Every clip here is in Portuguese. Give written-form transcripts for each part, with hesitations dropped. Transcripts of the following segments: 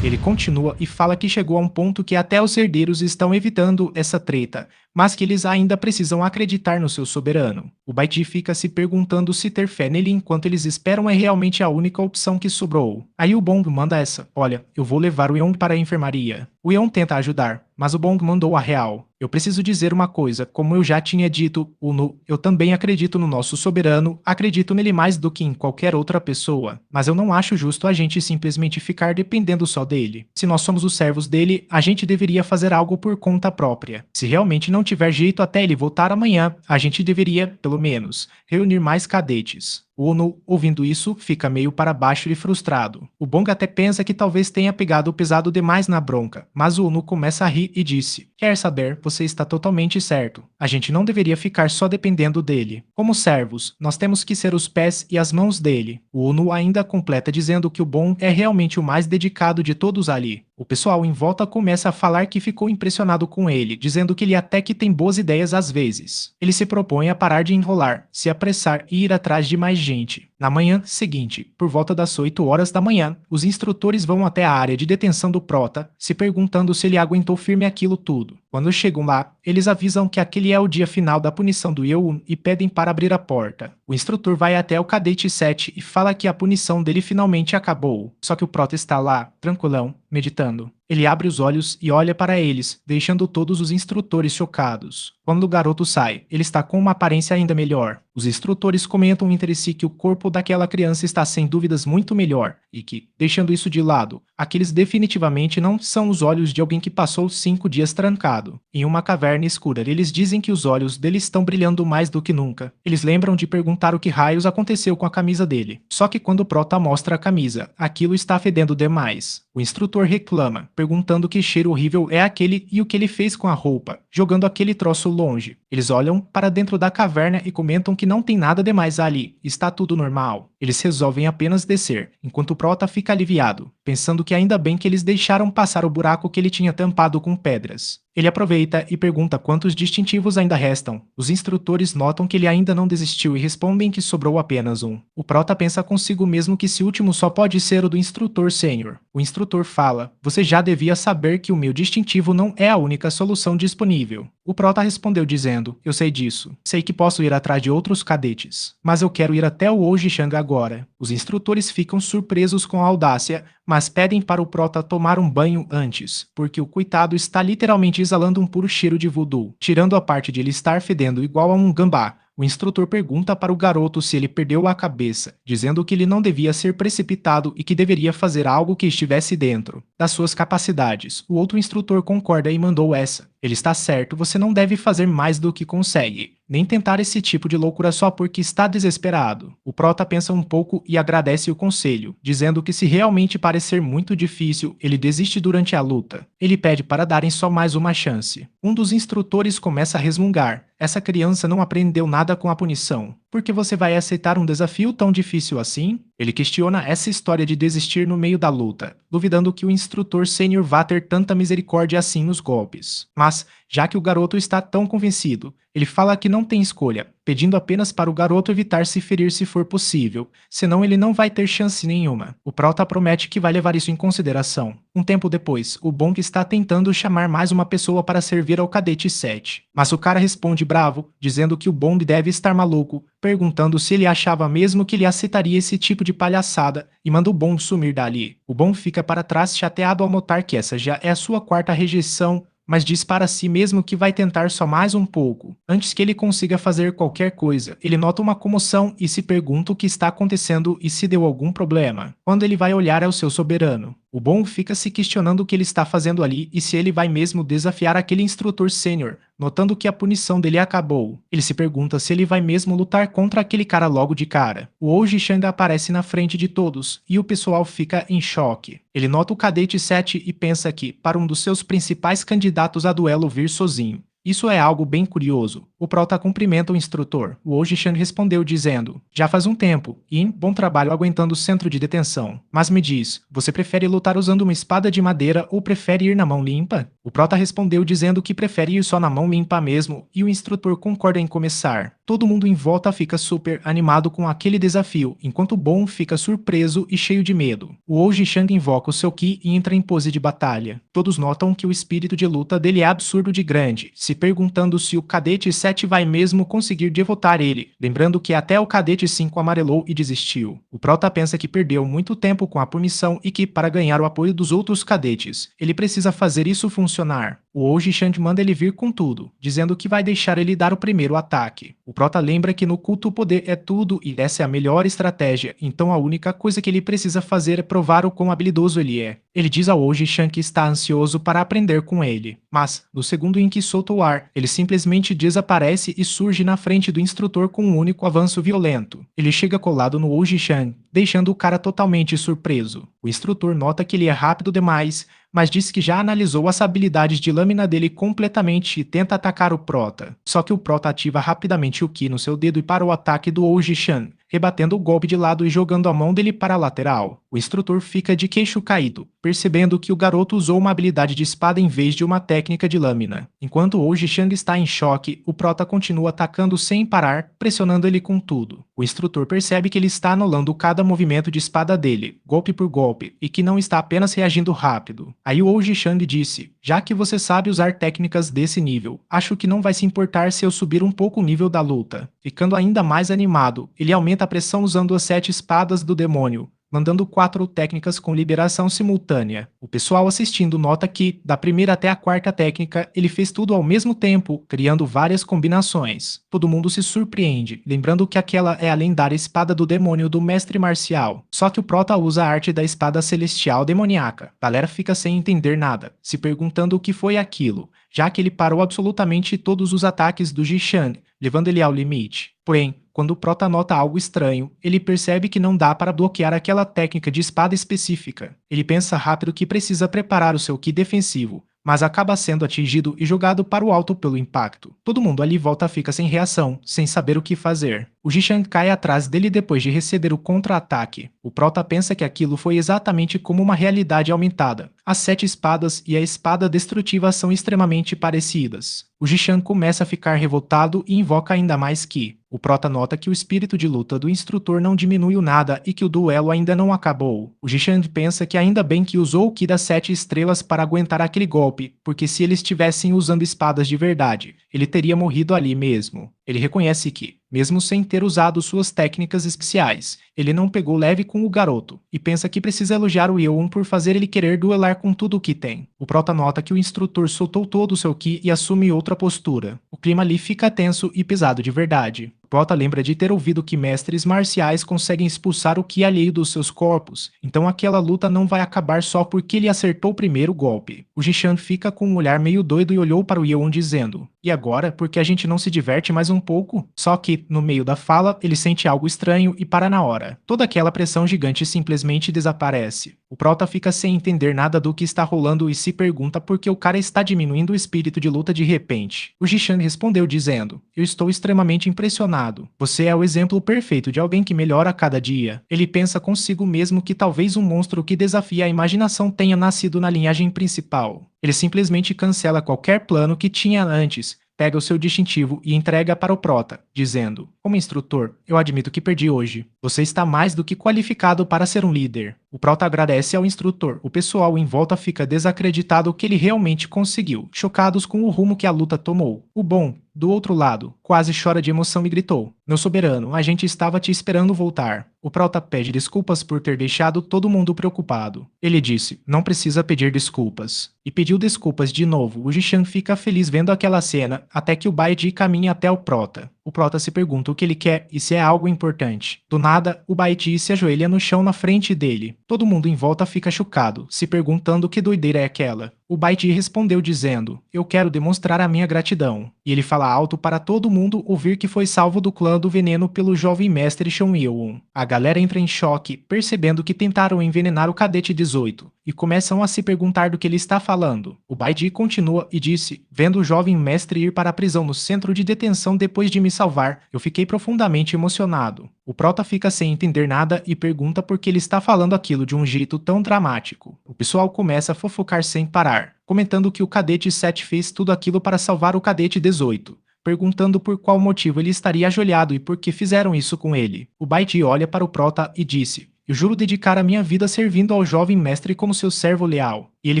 Ele continua e fala que chegou a um ponto que até os herdeiros estão evitando essa treta, mas que eles ainda precisam acreditar no seu soberano. O Baiti fica se perguntando se ter fé nele enquanto eles esperam é realmente a única opção que sobrou. Aí o Bong manda essa: olha, eu vou levar o Yeon para a enfermaria. O Yeon tenta ajudar, mas o Bong mandou a real. Eu preciso dizer uma coisa, como eu já tinha dito, Uno, eu também acredito no nosso soberano, acredito nele mais do que em qualquer outra pessoa, mas eu não acho justo a gente simplesmente ficar dependendo só dele. Se nós somos os servos dele, a gente deveria fazer algo por conta própria. Se realmente não tiver jeito até ele voltar amanhã, a gente deveria, pelo menos, reunir mais cadetes. O Uno, ouvindo isso, fica meio para baixo e frustrado. O Bong até pensa que talvez tenha pegado pesado demais na bronca, mas o Uno começa a rir e disse: quer saber, você está totalmente certo. A gente não deveria ficar só dependendo dele. Como servos, nós temos que ser os pés e as mãos dele. O Uno ainda completa dizendo que o Bong é realmente o mais dedicado de todos ali. O pessoal em volta começa a falar que ficou impressionado com ele, dizendo que ele até que tem boas ideias às vezes. Ele se propõe a parar de enrolar, se apressar e ir atrás de mais gente. Na manhã seguinte, por volta das 8 horas da manhã, os instrutores vão até a área de detenção do Prota, se perguntando se ele aguentou firme aquilo tudo. Quando chegam lá, eles avisam que aquele é o dia final da punição do Yeon e pedem para abrir a porta. O instrutor vai até o cadete 7 e fala que a punição dele finalmente acabou. Só que o Prota está lá, tranquilão, meditando. Ele abre os olhos e olha para eles, deixando todos os instrutores chocados. Quando o garoto sai, ele está com uma aparência ainda melhor. Os instrutores comentam entre si que o corpo daquela criança está sem dúvidas muito melhor e que, deixando isso de lado, aqueles definitivamente não são os olhos de alguém que passou 5 dias trancado em uma caverna escura. Eles dizem que os olhos dele estão brilhando mais do que nunca. Eles lembram de perguntar o que raios aconteceu com a camisa dele. Só que quando o Prota mostra a camisa, aquilo está fedendo demais. O instrutor reclama, perguntando que cheiro horrível é aquele e o que ele fez com a roupa, jogando aquele troço longe. Eles olham para dentro da caverna e comentam que não tem nada demais ali, está tudo normal. Eles resolvem apenas descer, enquanto o Prota fica aliviado, pensando que ainda bem que eles deixaram passar o buraco que ele tinha tampado com pedras. Ele aproveita e pergunta quantos distintivos ainda restam. Os instrutores notam que ele ainda não desistiu e respondem que sobrou apenas um. O Prota pensa consigo mesmo que esse último só pode ser o do instrutor sênior. O instrutor fala: você já devia saber que o meu distintivo não é a única solução disponível. O Prota respondeu dizendo: eu sei disso. Sei que posso ir atrás de outros cadetes. Mas eu quero ir até o Oji-Shang agora. Os instrutores ficam surpresos com a audácia, mas pedem para o Prota tomar um banho antes, porque o coitado está literalmente exalando um puro cheiro de voodoo. Tirando a parte de ele estar fedendo igual a um gambá, o instrutor pergunta para o garoto se ele perdeu a cabeça, dizendo que ele não devia ser precipitado e que deveria fazer algo que estivesse dentro das suas capacidades. O outro instrutor concorda e mandou essa: ele está certo, você não deve fazer mais do que consegue, nem tentar esse tipo de loucura só porque está desesperado. O Prota pensa um pouco e agradece o conselho, dizendo que se realmente parecer muito difícil, ele desiste durante a luta. Ele pede para darem só mais uma chance. Um dos instrutores começa a resmungar: essa criança não aprendeu nada com a punição. Por que você vai aceitar um desafio tão difícil assim? Ele questiona essa história de desistir no meio da luta, duvidando que o instrutor sênior vá ter tanta misericórdia assim nos golpes. Mas, já que o garoto está tão convencido, ele fala que não tem escolha, pedindo apenas para o garoto evitar se ferir se for possível, senão ele não vai ter chance nenhuma. O Prota promete que vai levar isso em consideração. Um tempo depois, o Bong está tentando chamar mais uma pessoa para servir ao cadete 7, mas o cara responde bravo, dizendo que o Bong deve estar maluco, perguntando se ele achava mesmo que ele aceitaria esse tipo de palhaçada e manda o Bong sumir dali. O Bong fica para trás chateado ao notar que essa já é a sua quarta rejeição, mas diz para si mesmo que vai tentar só mais um pouco. Antes que ele consiga fazer qualquer coisa, ele nota uma comoção e se pergunta o que está acontecendo e se deu algum problema. Quando ele vai olhar é o seu soberano. O Bong fica se questionando o que ele está fazendo ali e se ele vai mesmo desafiar aquele instrutor sênior, notando que a punição dele acabou. Ele se pergunta se ele vai mesmo lutar contra aquele cara logo de cara. O Oji-Shang aparece na frente de todos e o pessoal fica em choque. Ele nota o cadete 7 e pensa que, para um dos seus principais candidatos a duelo vir sozinho, Isso é algo bem curioso. O prota cumprimenta o instrutor. O Oji-chan respondeu dizendo, já faz um tempo, e bom trabalho aguentando o centro de detenção. Mas me diz, você prefere lutar usando uma espada de madeira ou prefere ir na mão limpa? O prota respondeu dizendo que prefere ir só na mão limpa mesmo, e o instrutor concorda em começar. Todo mundo em volta fica super animado com aquele desafio, enquanto Bon fica surpreso e cheio de medo. O Oji-chan invoca o seu Ki e entra em pose de batalha. Todos notam que o espírito de luta dele é absurdo de grande, se perguntando se o cadete 7 vai mesmo conseguir derrotar ele, lembrando que até o cadete 5 amarelou e desistiu. O prota pensa que perdeu muito tempo com a punição e que, para ganhar o apoio dos outros cadetes, ele precisa fazer isso funcionar. O Oji-chan manda ele vir com tudo, dizendo que vai deixar ele dar o primeiro ataque. O prota lembra que no culto o poder é tudo e essa é a melhor estratégia, então a única coisa que ele precisa fazer é provar o quão habilidoso ele é. Ele diz ao Oji-chan que está ansioso para aprender com ele, mas, no segundo em que solta o ar, ele simplesmente desaparece e surge na frente do instrutor com um único avanço violento. Ele chega colado no Oji-chan, deixando o cara totalmente surpreso. O instrutor nota que ele é rápido demais, mas diz que já analisou as habilidades de lâmina dele completamente e tenta atacar o prota. Só que o prota ativa rapidamente o Ki no seu dedo e para o ataque do Oji-chan, rebatendo o golpe de lado e jogando a mão dele para a lateral. O instrutor fica de queixo caído, percebendo que o garoto usou uma habilidade de espada em vez de uma técnica de lâmina. Enquanto o Oji-chan está em choque, o prota continua atacando sem parar, pressionando ele com tudo. O instrutor percebe que ele está anulando cada movimento de espada dele, golpe por golpe, e que não está apenas reagindo rápido. Aí o Oji-chan disse, já que você sabe usar técnicas desse nível, acho que não vai se importar se eu subir um pouco o nível da luta. Ficando ainda mais animado, ele aumenta a pressão usando as 7 espadas do demônio, mandando 4 técnicas com liberação simultânea. O pessoal assistindo nota que, da primeira até a quarta técnica, ele fez tudo ao mesmo tempo, criando várias combinações. Todo mundo se surpreende, lembrando que aquela é a lendária espada do demônio do mestre marcial. Só que o prota usa a arte da espada celestial demoníaca. A galera fica sem entender nada, se perguntando o que foi aquilo, já que ele parou absolutamente todos os ataques do Ji-chan, levando ele ao limite. Porém, quando o prota nota algo estranho, ele percebe que não dá para bloquear aquela técnica de espada específica. Ele pensa rápido que precisa preparar o seu Ki defensivo, mas acaba sendo atingido e jogado para o alto pelo impacto. Todo mundo ali volta fica sem reação, sem saber o que fazer. O Ji-chan cai atrás dele depois de receber o contra-ataque. O prota pensa que aquilo foi exatamente como uma realidade aumentada. As 7 espadas e a espada destrutiva são extremamente parecidas. O Ji-chan começa a ficar revoltado e invoca ainda mais Ki. O prota nota que o espírito de luta do instrutor não diminuiu nada e que o duelo ainda não acabou. O Ji-chan pensa que ainda bem que usou o Ki das 7 estrelas para aguentar aquele golpe, porque se eles estivessem usando espadas de verdade, ele teria morrido ali mesmo. Ele reconhece que, mesmo sem ter usado suas técnicas especiais, ele não pegou leve com o garoto, e pensa que precisa elogiar o Yeon por fazer ele querer duelar com tudo o que tem. O prota nota que o instrutor soltou todo o seu Ki e assume outra postura. O clima ali fica tenso e pesado de verdade. O prota lembra de ter ouvido que mestres marciais conseguem expulsar o Ki alheio dos seus corpos, então aquela luta não vai acabar só porque ele acertou o primeiro golpe. O Ji-chan fica com um olhar meio doido e olhou para o Yeon dizendo, e agora, porque a gente não se diverte mais um pouco? Só que, no meio da fala, ele sente algo estranho e para na hora. Toda aquela pressão gigante simplesmente desaparece. O prota fica sem entender nada do que está rolando e se pergunta por que o cara está diminuindo o espírito de luta de repente. O Ji-chan respondeu dizendo, eu estou extremamente impressionado. Você é o exemplo perfeito de alguém que melhora a cada dia. Ele pensa consigo mesmo que talvez um monstro que desafia a imaginação tenha nascido na linhagem principal. Ele simplesmente cancela qualquer plano que tinha antes, pega o seu distintivo e entrega para o prota, dizendo, como instrutor, eu admito que perdi hoje. Você está mais do que qualificado para ser um líder. O prota agradece ao instrutor. O pessoal em volta fica desacreditado que ele realmente conseguiu, chocados com o rumo que a luta tomou. O Bon, do outro lado, quase chora de emoção e gritou, meu soberano, a gente estava te esperando voltar. O prota pede desculpas por ter deixado todo mundo preocupado. Ele disse, não precisa pedir desculpas. E pediu desculpas de novo. O Ji-chan fica feliz vendo aquela cena, até que o Baidi caminha até o prota. O prota se pergunta o que ele quer e se é algo importante. Do nada, o Baidi se ajoelha no chão na frente dele. Todo mundo em volta fica chocado, se perguntando que doideira é aquela. O Baiti respondeu dizendo, eu quero demonstrar a minha gratidão. E ele fala alto para todo mundo ouvir que foi salvo do clã do veneno pelo jovem mestre Sean Yeon. A galera entra em choque, percebendo que tentaram envenenar o cadete 18, e começam a se perguntar do que ele está falando. O Baiti continua e disse, vendo o jovem mestre ir para a prisão no centro de detenção depois de me salvar, eu fiquei profundamente emocionado. O Prota fica sem entender nada e pergunta por que ele está falando aquilo de um jeito tão dramático. O pessoal começa a fofocar sem parar, comentando que o cadete 7 fez tudo aquilo para salvar o cadete 18, perguntando por qual motivo ele estaria ajoelhado e por que fizeram isso com ele. O Baiti olha para o Prota e disse, eu juro dedicar a minha vida servindo ao jovem mestre como seu servo leal. E ele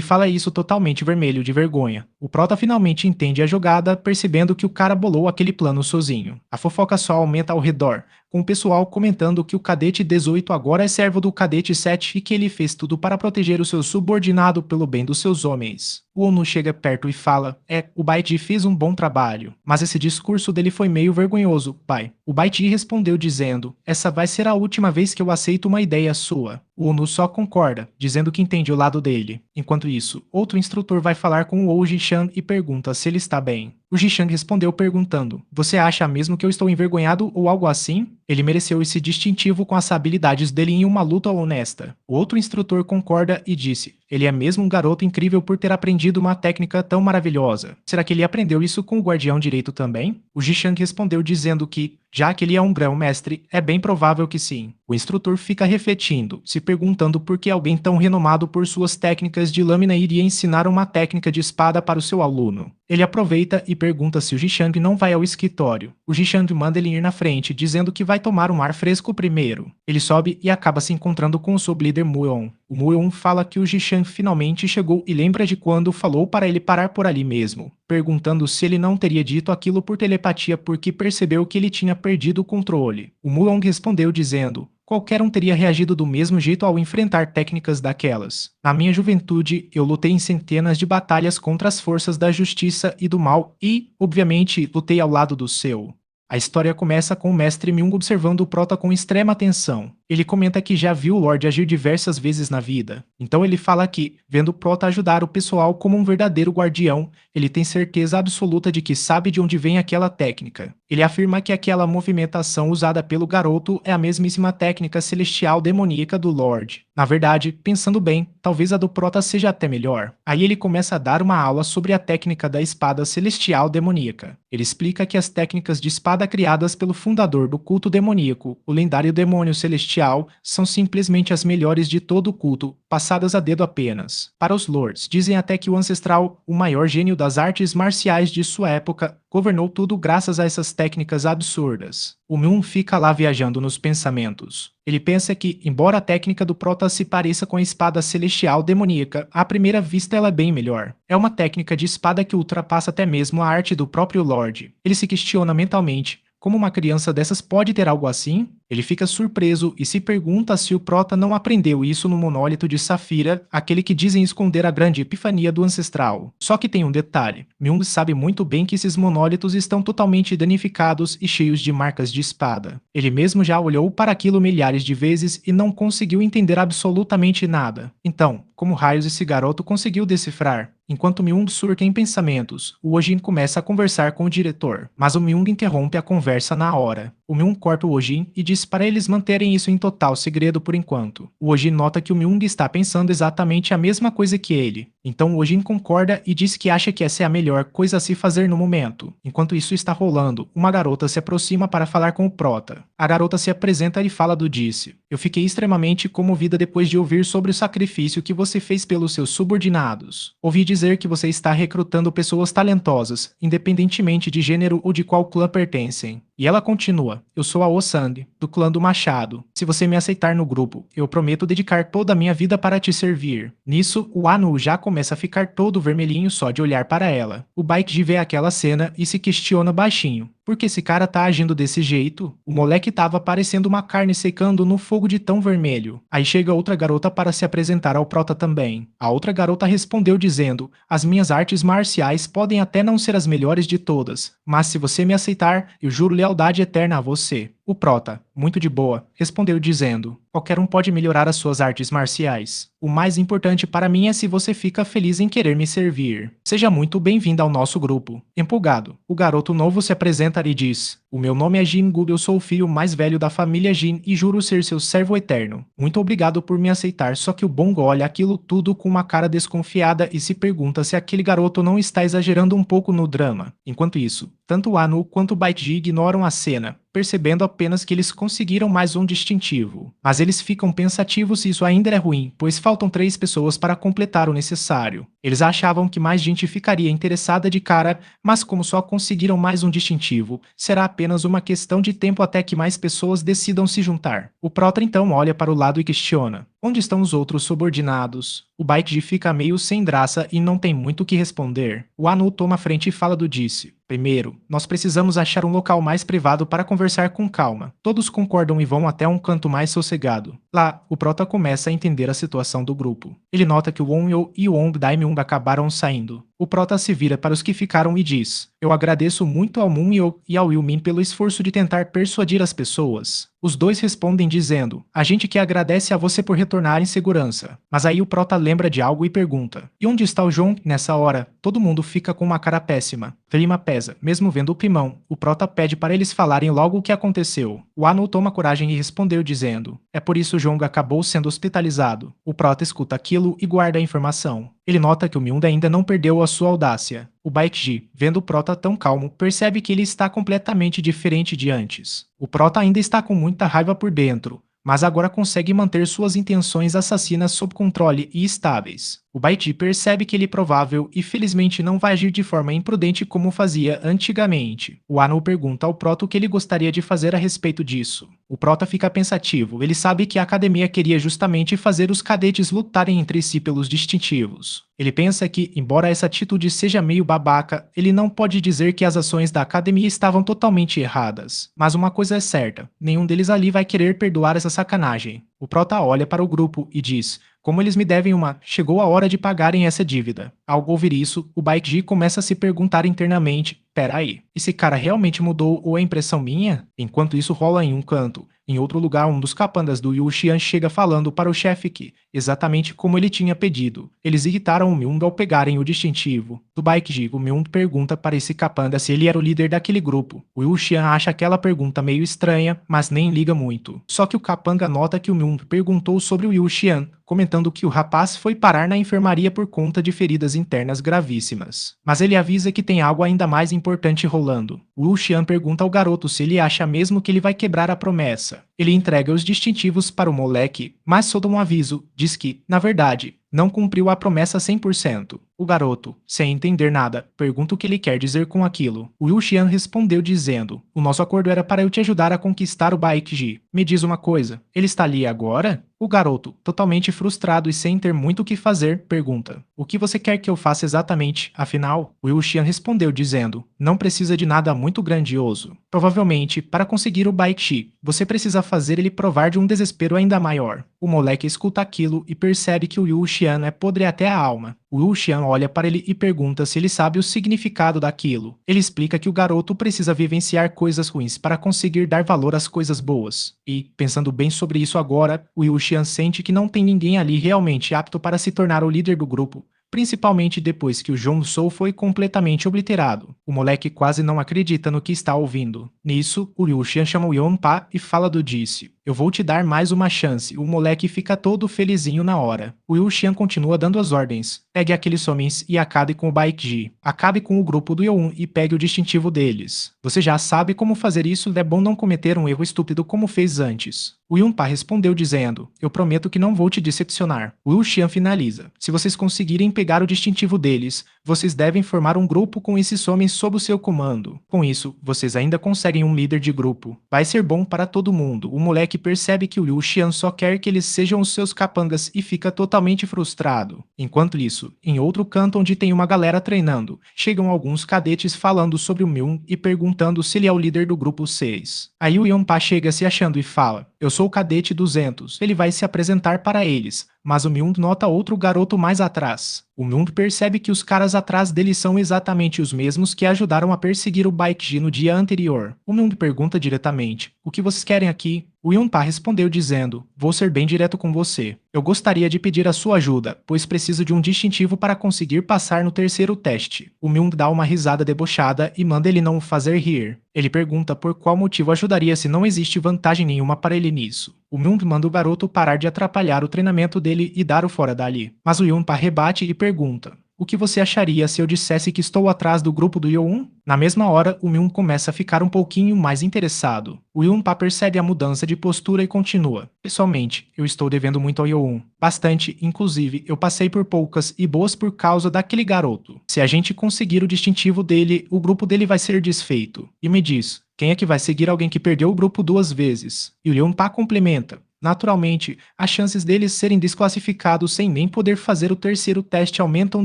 fala isso totalmente vermelho de vergonha. O Prota finalmente entende a jogada, percebendo que o cara bolou aquele plano sozinho. A fofoca só aumenta ao redor, com o pessoal comentando que o cadete 18 agora é servo do cadete 7 e que ele fez tudo para proteger o seu subordinado pelo bem dos seus homens. O ONU chega perto e fala, o Baiti fez um bom trabalho, mas esse discurso dele foi meio vergonhoso, pai. O Baiti respondeu dizendo, essa vai ser a última vez que eu aceito uma ideia sua. O ONU só concorda, dizendo que entende o lado dele. Enquanto isso, outro instrutor vai falar com o Ji-chan e pergunta se ele está bem. O Ji-chan respondeu perguntando, você acha mesmo que eu estou envergonhado ou algo assim? Ele mereceu esse distintivo com as habilidades dele em uma luta honesta. O outro instrutor concorda e disse, ele é mesmo um garoto incrível por ter aprendido uma técnica tão maravilhosa. Será que ele aprendeu isso com o guardião direito também? O Ji-chan respondeu dizendo que, já que ele é um grão-mestre, é bem provável que sim. O instrutor fica refletindo, se perguntando por que alguém tão renomado por suas técnicas de lâmina iria ensinar uma técnica de espada para o seu aluno. Ele aproveita e pergunta se o Ji-chan não vai ao escritório. O Ji-chan manda ele ir na frente, dizendo que vai tomar um ar fresco primeiro. Ele sobe e acaba se encontrando com o sublíder Muon. O Muon fala que o Ji-chan finalmente chegou e lembra de quando falou para ele parar por ali mesmo, perguntando se ele não teria dito aquilo por telepatia porque percebeu que ele tinha perdido o controle. O Muon respondeu dizendo, qualquer um teria reagido do mesmo jeito ao enfrentar técnicas daquelas. Na minha juventude, eu lutei em centenas de batalhas contra as forças da justiça e do mal e, obviamente, lutei ao lado do seu. A história começa com o mestre Myung observando o Prota com extrema atenção. Ele comenta que já viu o Lorde agir diversas vezes na vida. Então ele fala que, vendo o Prota ajudar o pessoal como um verdadeiro guardião, ele tem certeza absoluta de que sabe de onde vem aquela técnica. Ele afirma que aquela movimentação usada pelo garoto é a mesmíssima técnica celestial demoníaca do Lorde. Na verdade, pensando bem, talvez a do Prota seja até melhor. Aí ele começa a dar uma aula sobre a técnica da espada celestial demoníaca. Ele explica que as técnicas de espada criadas pelo fundador do culto demoníaco, o lendário demônio celestial, são simplesmente as melhores de todo o culto, passadas a dedo apenas. Para os lords, dizem até que o ancestral, o maior gênio das artes marciais de sua época, governou tudo graças a essas técnicas absurdas. O Myung fica lá viajando nos pensamentos. Ele pensa que, embora a técnica do Prota se pareça com a espada celestial demoníaca, à primeira vista ela é bem melhor. É uma técnica de espada que ultrapassa até mesmo a arte do próprio Lorde. Ele se questiona mentalmente, como uma criança dessas pode ter algo assim? Ele fica surpreso e se pergunta se o Prota não aprendeu isso no monólito de Safira, aquele que dizem esconder a grande epifania do ancestral. Só que tem um detalhe, Myung sabe muito bem que esses monólitos estão totalmente danificados e cheios de marcas de espada. Ele mesmo já olhou para aquilo milhares de vezes e não conseguiu entender absolutamente nada. Então, como raios esse garoto conseguiu decifrar? Enquanto Myung surta em pensamentos, o Ojin começa a conversar com o diretor, mas o Myung interrompe a conversa na hora. O Myung corta o Ojin e diz para eles manterem isso em total segredo por enquanto. O Ojin nota que o Myung está pensando exatamente a mesma coisa que ele. Então o Ojin concorda e diz que acha que essa é a melhor coisa a se fazer no momento. Enquanto isso está rolando, uma garota se aproxima para falar com o Prota. A garota se apresenta e fala do Disse. Eu fiquei extremamente comovida depois de ouvir sobre o sacrifício que você fez pelos seus subordinados. Ouvi dizer que você está recrutando pessoas talentosas, independentemente de gênero ou de qual clã pertencem. E ela continua, eu sou a Osand, do clã do Machado. Se você me aceitar no grupo, eu prometo dedicar toda a minha vida para te servir. Nisso, o Anu já começa a ficar todo vermelhinho só de olhar para ela. O Baekji vê aquela cena e se questiona baixinho. Por que esse cara tá agindo desse jeito? O moleque tava parecendo uma carne secando no fogo de tão vermelho. Aí chega outra garota para se apresentar ao Prota também. A outra garota respondeu dizendo, as minhas artes marciais podem até não ser as melhores de todas, mas se você me aceitar, eu juro lealdade eterna a você. O prota, muito de boa, respondeu dizendo: qualquer um pode melhorar as suas artes marciais. O mais importante para mim é se você fica feliz em querer me servir. Seja muito bem-vindo ao nosso grupo. Empolgado, o garoto novo se apresenta e diz: o meu nome é Jin Gub, eu sou o filho mais velho da família Jin e juro ser seu servo eterno. Muito obrigado por me aceitar, só que o Bongo olha aquilo tudo com uma cara desconfiada e se pergunta se aquele garoto não está exagerando um pouco no drama. Enquanto isso, tanto o Anu quanto o Baitji ignoram a cena, percebendo apenas que eles conseguiram mais um distintivo. Mas eles ficam pensativos se isso ainda é ruim, pois faltam 3 pessoas para completar o necessário. Eles achavam que mais gente ficaria interessada de cara, mas como só conseguiram mais um distintivo, será apenas uma questão de tempo até que mais pessoas decidam se juntar. O Prota então olha para o lado e questiona: onde estão os outros subordinados? O Baekji fica meio sem graça e não tem muito o que responder. O Anu toma a frente e fala do Disse: primeiro, nós precisamos achar um local mais privado para conversar com calma. Todos concordam e vão até um canto mais sossegado. Lá, o Prota começa a entender a situação do grupo. Ele nota que o Wonyo e o Wong Daimyung acabaram saindo. O Prota se vira para os que ficaram e diz: eu agradeço muito ao Moonyo e ao Ilmin pelo esforço de tentar persuadir as pessoas. Os dois respondem dizendo: a gente que agradece a você por retornar em segurança. Mas aí o Prota lembra de algo e pergunta: e onde está o João? Nessa hora, todo mundo fica com uma cara péssima. Clima pesa, mesmo vendo o Primão. O Prota pede para eles falarem logo o que aconteceu. O Anu toma coragem e respondeu dizendo: é por isso o Jong acabou sendo hospitalizado. O Prota escuta aquilo e guarda a informação. Ele nota que o Myunda ainda não perdeu a sua audácia. O Baekji, vendo o Prota tão calmo, percebe que ele está completamente diferente de antes. O Prota ainda está com muita raiva por dentro, mas agora consegue manter suas intenções assassinas sob controle e estáveis. O Baekji percebe que ele é provável e felizmente não vai agir de forma imprudente como fazia antigamente. O Anu pergunta ao Prota o que ele gostaria de fazer a respeito disso. O Prota fica pensativo, ele sabe que a academia queria justamente fazer os cadetes lutarem entre si pelos distintivos. Ele pensa que, embora essa atitude seja meio babaca, ele não pode dizer que as ações da academia estavam totalmente erradas. Mas uma coisa é certa, nenhum deles ali vai querer perdoar essa sacanagem. O Prota olha para o grupo e diz: como eles me devem uma, chegou a hora de pagarem essa dívida. Ao ouvir isso, o Baekji começa a se perguntar internamente: peraí, esse cara realmente mudou ou é impressão minha? Enquanto isso rola em um canto. Em outro lugar, um dos capandas do Yu Xian chega falando para o chefe que, exatamente como ele tinha pedido, eles irritaram o Myung ao pegarem o distintivo. Do Baekji, o Myung pergunta para esse capanda se ele era o líder daquele grupo. O Yu Xian acha aquela pergunta meio estranha, mas nem liga muito. Só que o capanga nota que o Myung perguntou sobre o Yu Xian, comentando que o rapaz foi parar na enfermaria por conta de feridas internas gravíssimas. Mas ele avisa que tem algo ainda mais importante rolando. O Yu Xian pergunta ao garoto se ele acha mesmo que ele vai quebrar a promessa. Ele entrega os distintivos para o moleque, mas solta um aviso, diz que, na verdade, não cumpriu a promessa 100%. O garoto, sem entender nada, pergunta o que ele quer dizer com aquilo. O Yu Xian respondeu dizendo: o nosso acordo era para eu te ajudar a conquistar o Baekji. Me diz uma coisa, ele está ali agora? O garoto, totalmente frustrado e sem ter muito o que fazer, pergunta: o que você quer que eu faça exatamente, afinal? O Yu Xian respondeu dizendo: não precisa de nada muito grandioso. Provavelmente, para conseguir o Baekji, você precisa fazer ele provar de um desespero ainda maior. O moleque escuta aquilo e percebe que o Yu Xian é podre até a alma. O Yu Xian olha para ele e pergunta se ele sabe o significado daquilo. Ele explica que o garoto precisa vivenciar coisas ruins para conseguir dar valor às coisas boas. E, pensando bem sobre isso agora, o Yu Xian sente que não tem ninguém ali realmente apto para se tornar o líder do grupo, principalmente depois que o Jong Soo foi completamente obliterado. O moleque quase não acredita no que está ouvindo. Nisso, o Yu Xian chama o Yonpa e fala do Disse: eu vou te dar mais uma chance. O moleque fica todo felizinho na hora. O Yu Xian continua dando as ordens. Pegue aqueles homens e acabe com o Baekji. Acabe com o grupo do Youn e pegue o distintivo deles. Você já sabe como fazer isso, é bom não cometer um erro estúpido como fez antes. O Yunpa respondeu dizendo: eu prometo que não vou te decepcionar. O Yu Xian finaliza: se vocês conseguirem pegar o distintivo deles, vocês devem formar um grupo com esses homens sob o seu comando. Com isso, vocês ainda conseguem um líder de grupo. Vai ser bom para todo mundo. O moleque Bike percebe que o Liu Xian só quer que eles sejam os seus capangas e fica totalmente frustrado. Enquanto isso, em outro canto onde tem uma galera treinando, chegam alguns cadetes falando sobre o Myung e perguntando se ele é o líder do grupo 6. Aí o Yonpa chega se achando e fala: "Eu sou o cadete 200, ele vai se apresentar para eles." Mas o Myung nota outro garoto mais atrás. O Myung percebe que os caras atrás dele são exatamente os mesmos que ajudaram a perseguir o Baekji no dia anterior. O Myung pergunta diretamente: "O que vocês querem aqui?" O Yonpa respondeu dizendo: "Vou ser bem direto com você. Eu gostaria de pedir a sua ajuda, pois preciso de um distintivo para conseguir passar no terceiro teste." O Myung dá uma risada debochada e manda ele não o fazer rir. Ele pergunta por qual motivo ajudaria se não existe vantagem nenhuma para ele nisso. O Myung manda o garoto parar de atrapalhar o treinamento dele e dar o fora dali. Mas o Yonpa rebate e pergunta: "O que você acharia se eu dissesse que estou atrás do grupo do Yoon?" Na mesma hora, o Myung começa a ficar um pouquinho mais interessado. O Yonpa percebe a mudança de postura e continua: "Pessoalmente, eu estou devendo muito ao Yoon. Bastante, inclusive, eu passei por poucas e boas por causa daquele garoto. Se a gente conseguir o distintivo dele, o grupo dele vai ser desfeito. E me diz, quem é que vai seguir alguém que perdeu o grupo 2 vezes?" E o Yonpa complementa: "Naturalmente, as chances deles serem desclassificados sem nem poder fazer o terceiro teste aumentam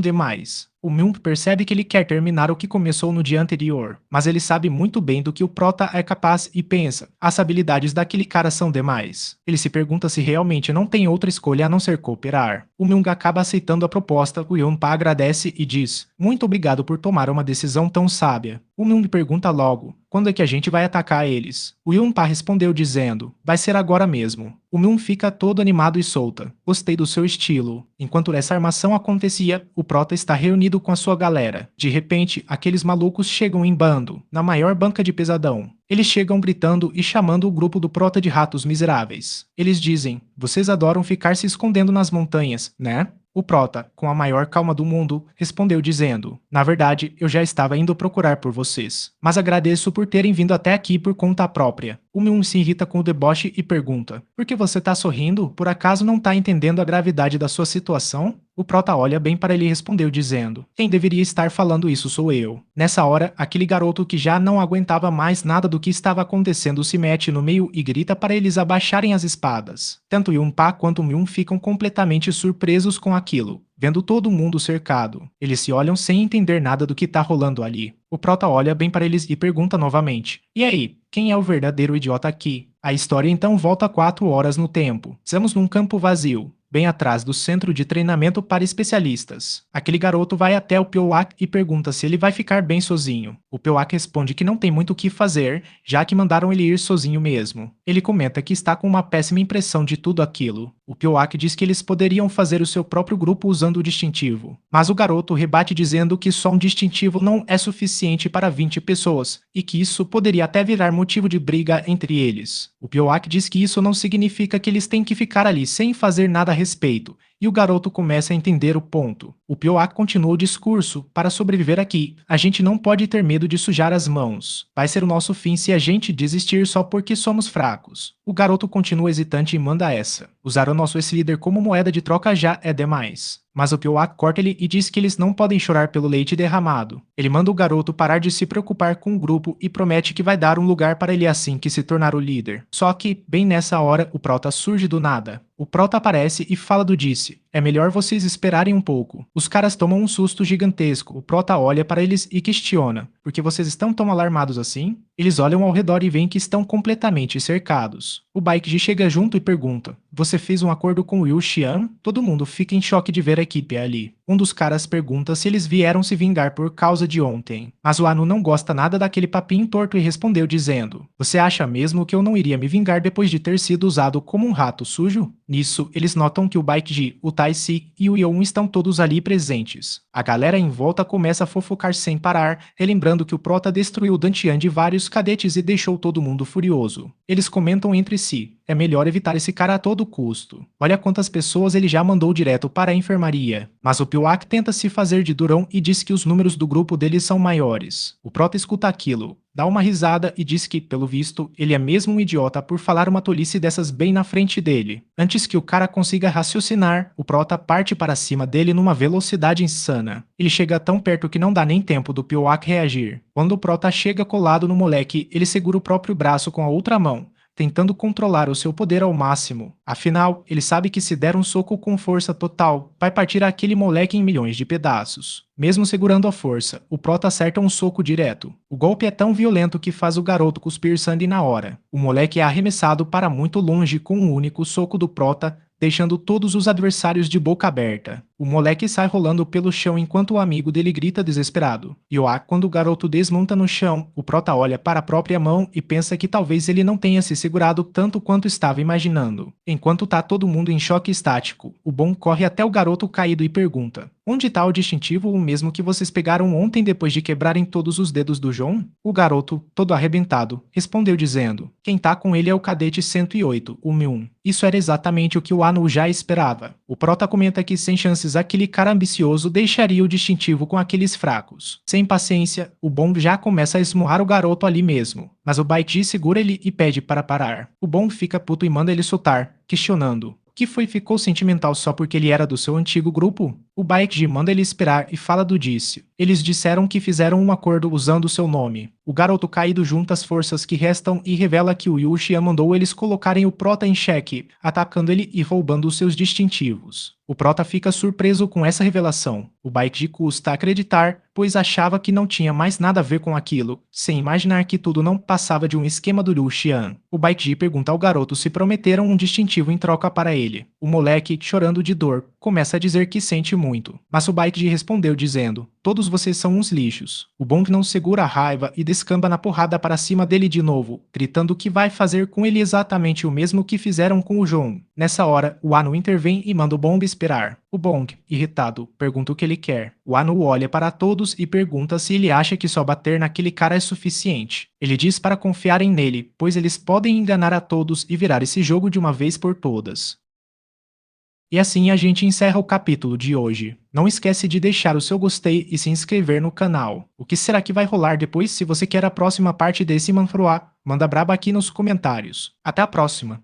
demais." O Myung percebe que ele quer terminar o que começou no dia anterior, mas ele sabe muito bem do que o Prota é capaz e pensa: as habilidades daquele cara são demais. Ele se pergunta se realmente não tem outra escolha a não ser cooperar. O Myung acaba aceitando a proposta, o Yonpa agradece e diz: "Muito obrigado por tomar uma decisão tão sábia." O Myung pergunta logo: "Quando é que a gente vai atacar eles?" O Yonpa respondeu dizendo: "Vai ser agora mesmo." O Myung fica todo animado e solta: "Gostei do seu estilo." Enquanto essa armação acontecia, o Prota está reunido com a sua galera. De repente, aqueles malucos chegam em bando, na maior banca de pesadão. Eles chegam gritando e chamando o grupo do Prota de ratos miseráveis. Eles dizem: "Vocês adoram ficar se escondendo nas montanhas, né?" O Prota, com a maior calma do mundo, respondeu dizendo: "Na verdade, eu já estava indo procurar por vocês. Mas agradeço por terem vindo até aqui por conta própria." O Myung se irrita com o deboche e pergunta: "Por que você tá sorrindo? Por acaso não tá entendendo a gravidade da sua situação?" O Prota olha bem para ele e respondeu dizendo: "Quem deveria estar falando isso sou eu." Nessa hora, aquele garoto que já não aguentava mais nada do que estava acontecendo se mete no meio e grita para eles abaixarem as espadas. Tanto Yonpa quanto Myung ficam completamente surpresos com aquilo, vendo todo mundo cercado. Eles se olham sem entender nada do que tá rolando ali. O Prota olha bem para eles e pergunta novamente: "E aí, quem é o verdadeiro idiota aqui?" A história então volta 4 horas no tempo. Estamos num campo vazio, bem atrás do centro de treinamento para especialistas. Aquele garoto vai até o Pyoak e pergunta se ele vai ficar bem sozinho. O Pyoak responde que não tem muito o que fazer, já que mandaram ele ir sozinho mesmo. Ele comenta que está com uma péssima impressão de tudo aquilo. O Pyoak diz que eles poderiam fazer o seu próprio grupo usando o distintivo. Mas o garoto rebate dizendo que só um distintivo não é suficiente para 20 pessoas, e que isso poderia até virar motivo de briga entre eles. O Pyoak diz que isso não significa que eles têm que ficar ali sem fazer nada a respeito, e o garoto começa a entender o ponto. O Pyoak continua o discurso: "Para sobreviver aqui, a gente não pode ter medo de sujar as mãos. Vai ser o nosso fim se a gente desistir só porque somos fracos." O garoto continua hesitante e manda essa: "Usar o nosso ex-líder como moeda de troca já é demais." Mas o Pyoak corta ele e diz que eles não podem chorar pelo leite derramado. Ele manda o garoto parar de se preocupar com o grupo e promete que vai dar um lugar para ele assim que se tornar o líder. Só que, bem nessa hora, o Prota surge do nada. O Prota aparece e fala do Disse: "É melhor vocês esperarem um pouco." Os caras tomam um susto gigantesco. O Prota olha para eles e questiona: "Por que vocês estão tão alarmados assim?" Eles olham ao redor e veem que estão completamente cercados. O Baekji chega junto e pergunta: "Você fez um acordo com o Liu Xian?" Todo mundo fica em choque de ver a equipe ali. Um dos caras pergunta se eles vieram se vingar por causa de ontem. Mas o Anu não gosta nada daquele papinho torto e respondeu dizendo: "Você acha mesmo que eu não iria me vingar depois de ter sido usado como um rato sujo?" Nisso, eles notam que o Baekji, o Tai-Si e o Yoon estão todos ali presentes. A galera em volta começa a fofocar sem parar, relembrando que o Prota destruiu o Dantian de vários cadetes e deixou todo mundo furioso. Eles comentam entre si: "É melhor evitar esse cara a todo custo. Olha quantas pessoas ele já mandou direto para a enfermaria." Mas o Pyoak tenta se fazer de durão e diz que os números do grupo dele são maiores. O Prota escuta aquilo, dá uma risada e diz que, pelo visto, ele é mesmo um idiota por falar uma tolice dessas bem na frente dele. Antes que o cara consiga raciocinar, o Prota parte para cima dele numa velocidade insana. Ele chega tão perto que não dá nem tempo do Pyoak reagir. Quando o Prota chega colado no moleque, ele segura o próprio braço com a outra mão, tentando controlar o seu poder ao máximo. Afinal, ele sabe que se der um soco com força total, vai partir aquele moleque em milhões de pedaços. Mesmo segurando a força, o Prota acerta um soco direto. O golpe é tão violento que faz o garoto cuspir sangue na hora. O moleque é arremessado para muito longe com um único soco do Prota, deixando todos os adversários de boca aberta. O moleque sai rolando pelo chão enquanto o amigo dele grita desesperado. Quando o garoto desmonta no chão, o Prota olha para a própria mão e pensa que talvez ele não tenha se segurado tanto quanto estava imaginando. Enquanto tá todo mundo em choque estático, o Bon corre até o garoto caído e pergunta: "Onde tá o distintivo, o mesmo que vocês pegaram ontem depois de quebrarem todos os dedos do João?" O garoto, todo arrebentado, respondeu dizendo: "Quem tá com ele é o cadete 108, o Myun." Isso era exatamente o que o Anu já esperava. O Prota comenta que sem chances aquele cara ambicioso deixaria o distintivo com aqueles fracos. Sem paciência, o Bong já começa a esmurrar o garoto ali mesmo, mas o Baiti segura ele e pede para parar. O Bong fica puto e manda ele soltar, questionando: "Que foi, ficou sentimental só porque ele era do seu antigo grupo?" O Baekji manda ele esperar e fala do Disse. Eles disseram que fizeram um acordo usando seu nome. O garoto caído junta as forças que restam e revela que o Yu Xian mandou eles colocarem o Prota em xeque, atacando ele e roubando os seus distintivos. O Prota fica surpreso com essa revelação. O Baekji custa acreditar, pois achava que não tinha mais nada a ver com aquilo, sem imaginar que tudo não passava de um esquema do Liu Xian. O Baekji pergunta ao garoto se prometeram um distintivo em troca para ele. O moleque, chorando de dor, começa a dizer que sente muito, mas o Baekji respondeu dizendo: "Todos vocês são uns lixos." O Bong não segura a raiva e descamba na porrada para cima dele de novo, gritando que vai fazer com ele exatamente o mesmo que fizeram com o João. Nessa hora, o Anu intervém e manda o Bong esperar. O Bong, irritado, pergunta o que ele quer. O Anu olha para todos e pergunta se ele acha que só bater naquele cara é suficiente. Ele diz para confiarem nele, pois eles podem enganar a todos e virar esse jogo de uma vez por todas. E assim a gente encerra o capítulo de hoje. Não esquece de deixar o seu gostei e se inscrever no canal. O que será que vai rolar depois? Se você quer a próxima parte desse manhwa, manda braba aqui nos comentários. Até a próxima!